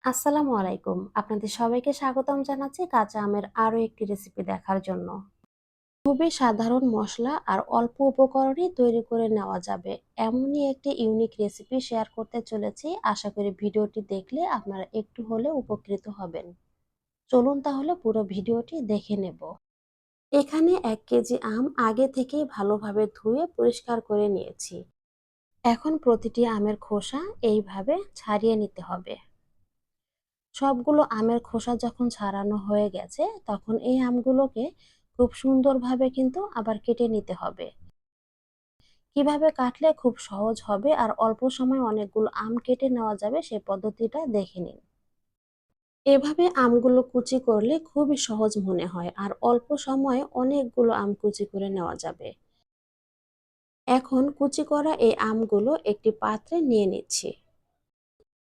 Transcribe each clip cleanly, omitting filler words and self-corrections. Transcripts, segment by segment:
আসসালামু আলাইকুম। আপনাদের সবাইকে স্বাগতম জানাচ্ছি কাঁচা আমের আরো একটি রেসিপি দেখার জন্য। খুবই সাধারণ মসলা আর অল্প উপকরণেই তৈরি করে নেওয়া যাবে এমনই একটি ইউনিক রেসিপি শেয়ার করতে চলেছি। আশা করি ভিডিওটি দেখলে আপনারা একটু হলেও উপকৃত হবেন। চলুন তাহলে পুরো ভিডিওটি দেখে নেব। এখানে 1 কেজি আম আগে থেকেই ভালোভাবে ধুয়ে পরিষ্কার করে নিয়েছি। এখন প্রতিটি আমের খোসা এইভাবে ছাড়িয়ে নিতে হবে। সবগুলো আমের খোসা যখন ছাড়ানো হয়ে গেছে তখন এই আমগুলোকে খুব সুন্দরভাবে কিন্তু আবার কেটে নিতে হবে। কিভাবে কাটলে খুব সহজ হবে আর অল্প সময়ে অনেকগুলো আম কেটে নেওয়া যাবে সেই পদ্ধতিটা দেখে নিন। এভাবে আমগুলো কুচি করলে খুবই সহজ মনে হয় আর অল্প সময়ে অনেকগুলো আম কুচি করে নেওয়া যাবে। এখন কুচি করা এই আমগুলো একটি পাত্রে নিয়ে নিচ্ছি।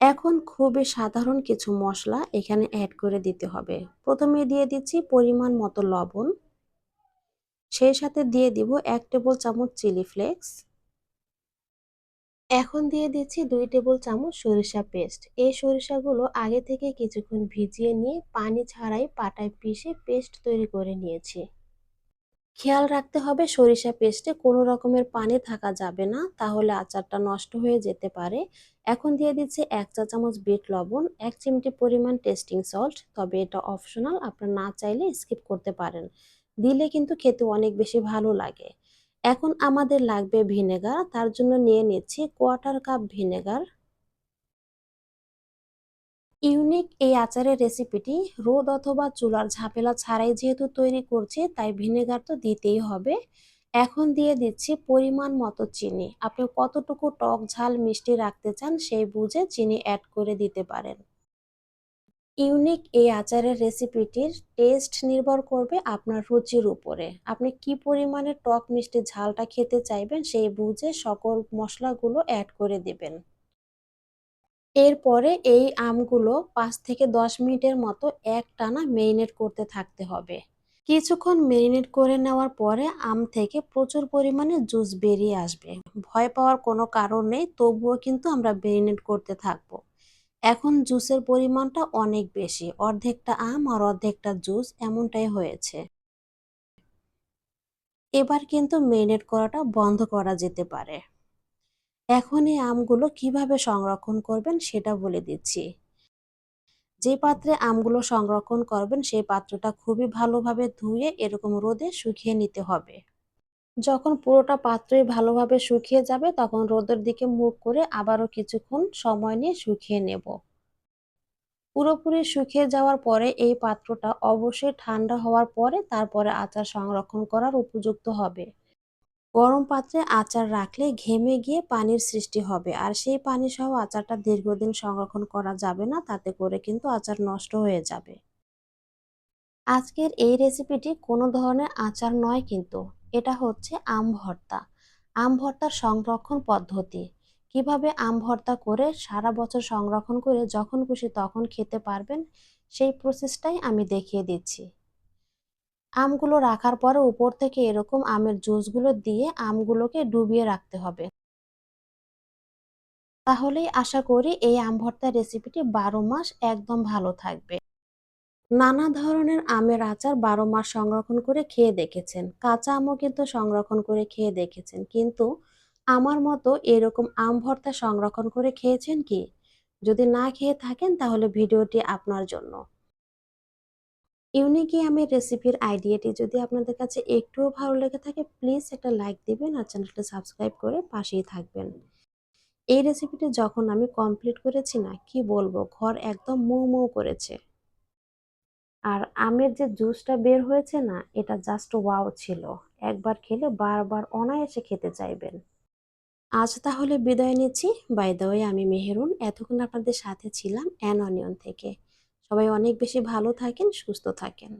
এখন খুবই সাধারণ কিছু মশলা এখানে অ্যাড করে দিতে হবে। প্রথমে দিয়ে দিচ্ছি পরিমাণ মতো লবণ, সেই সাথে দিয়ে দিব 1 টেবিল চামচ চিলি ফ্লেক্স। এখন দিয়ে দিচ্ছি 2 টেবিল চামচ সরিষা পেস্ট। এই সরিষাগুলো আগে থেকে কিছুক্ষণ ভিজিয়ে নিয়ে পানি ছাড়াই পাটায় পিষে পেস্ট তৈরি করে নিয়েছি। খেয়াল রাখতে হবে সরিষা পেস্টে কোনো রকমের পানি থাকা যাবে না, তাহলে আচারটা নষ্ট হয়ে যেতে পারে। এখন দিয়ে দিচ্ছি 1 চা চামচ বিট লবণ, 1 চিমটি পরিমাণ টেস্টিং সল্ট, তবে এটা অপশনাল, আপনারা না চাইলে স্কিপ করতে পারেন। দিলে কিন্তু খেতে অনেক বেশি ভালো লাগে। এখন আমাদের লাগবে ভিনেগার, তার জন্য নিয়ে নিচ্ছি কোয়ার্টার কাপ ভিনেগার। ইউনিক এই আচারের রেসিপিটি রোদ অথবা চুলার ঝামেলা ছাড়াই যেহেতু তৈরি করছি তাই ভিনেগার তো দিতেই হবে। এখন দিয়ে দিচ্ছি পরিমাণ মতো চিনি। আপনি কতটুকু টক ঝাল মিষ্টি রাখতে চান সেই বুঝে চিনি অ্যাড করে দিতে পারেন। ইউনিক এই আচারের রেসিপিটির টেস্ট নির্ভর করবে আপনার রুচির উপরে। আপনি কি পরিমাণে টক মিষ্টি ঝালটা খেতে চাইবেন সেই বুঝে সকল মশলাগুলো অ্যাড করে দিবেন। এরপরে এই আমগুলো 5 থেকে 10 মিনিটের মতো একটানা মেরিনেট করতে থাকতে হবে। কিছুক্ষণ মেরিনেট করে নেওয়ার পরে আম থেকে প্রচুর পরিমাণে জুস বেরিয়ে আসবে। ভয় পাওয়ার কোনো কারণ নেই, তবুও কিন্তু আমরা মেরিনেট করতে থাকবো। এখন জুসের পরিমাণটা অনেক বেশি, অর্ধেকটা আম আর অর্ধেকটা জুস এমনটাই হয়েছে। এবার কিন্তু মেরিনেট করাটা বন্ধ করা যেতে পারে। এখন এই আমগুলো কিভাবে সংরক্ষণ করবেন সেটা বলে দিচ্ছি। যে পাত্রে আমগুলো সংরক্ষণ করবেন সেই পাত্রটা খুবই ভালোভাবে ধুয়ে এরকম রোদে শুকিয়ে নিতে হবে। যখন পুরোটা পাত্রই ভালোভাবে শুকিয়ে যাবে তখন রোদের দিকে মুখ করে আবারও কিছুক্ষণ সময় নিয়ে শুকিয়ে নেব। পুরোপুরি শুকিয়ে যাওয়ার পরে এই পাত্রটা অবশ্যই ঠান্ডা হওয়ার পরে তারপরে আচার সংরক্ষণ করার উপযুক্ত হবে। গরম পাত্রে আচার রাখলে ঘেমে গিয়ে পানির সৃষ্টি হবে আর সেই পানি সহ আচারটা দীর্ঘদিন সংরক্ষণ করা যাবে না, তাতে করে কিন্তু আচার নষ্ট হয়ে যাবে। আজকের এই রেসিপিটি কোনো ধরনের আচার নয় কিন্তু, এটা হচ্ছে আম ভর্তা। আম ভর্তার সংরক্ষণ পদ্ধতি। কিভাবে আম ভর্তা করে সারা বছর সংরক্ষণ করে যখন খুশি তখন খেতে পারবেন সেই প্রসেসটাই আমি দেখিয়ে দিচ্ছি। আমগুলো রাখার পরে উপর থেকে এরকম আমের জুসগুলো দিয়ে আমগুলোকে ডুবিয়ে রাখতে হবে। তাহলেই আশা করি এই আম ভর্তার রেসিপিটি 12 মাস একদম ভালো থাকবে। নানা ধরনের আমের আচার 12 মাস সংরক্ষণ করে খেয়ে দেখেছেন, কাঁচা আমও কিন্তু সংরক্ষণ করে খেয়ে দেখেছেন, কিন্তু আমার মতো এরকম আম ভর্তা সংরক্ষণ করে খেয়েছেন কি? যদি না খেয়ে থাকেন তাহলে ভিডিওটি আপনার জন্য। ইউনিক এই আমের রেসিপির আইডিয়াটি যদি আপনাদের কাছে একটুও ভালো লেগে থাকে প্লিজ একটা লাইক দিবেন আর চ্যানেলটা সাবস্ক্রাইব করে পাশেই থাকবেন। এই রেসিপিটি যখন আমি কমপ্লিট করেছি না, কি বলবো, ঘর একদম মৌ মৌ করেছে। আর আমের যে জুসটা বের হয়েছে না, এটা জাস্ট ওয়াও ছিল। একবার খেলে বারবার অনায়াসে খেতে চাইবেন। আজ তাহলে বিদায় নিচ্ছি। বাই দ্য ওয়ে, আমি মেহেরুন। এতক্ষণ আপনাদের সাথে ছিলাম অ্যান অনিয়ন থেকে। সবাই অনেক বেশি ভালো থাকেন, সুস্থ থাকেন।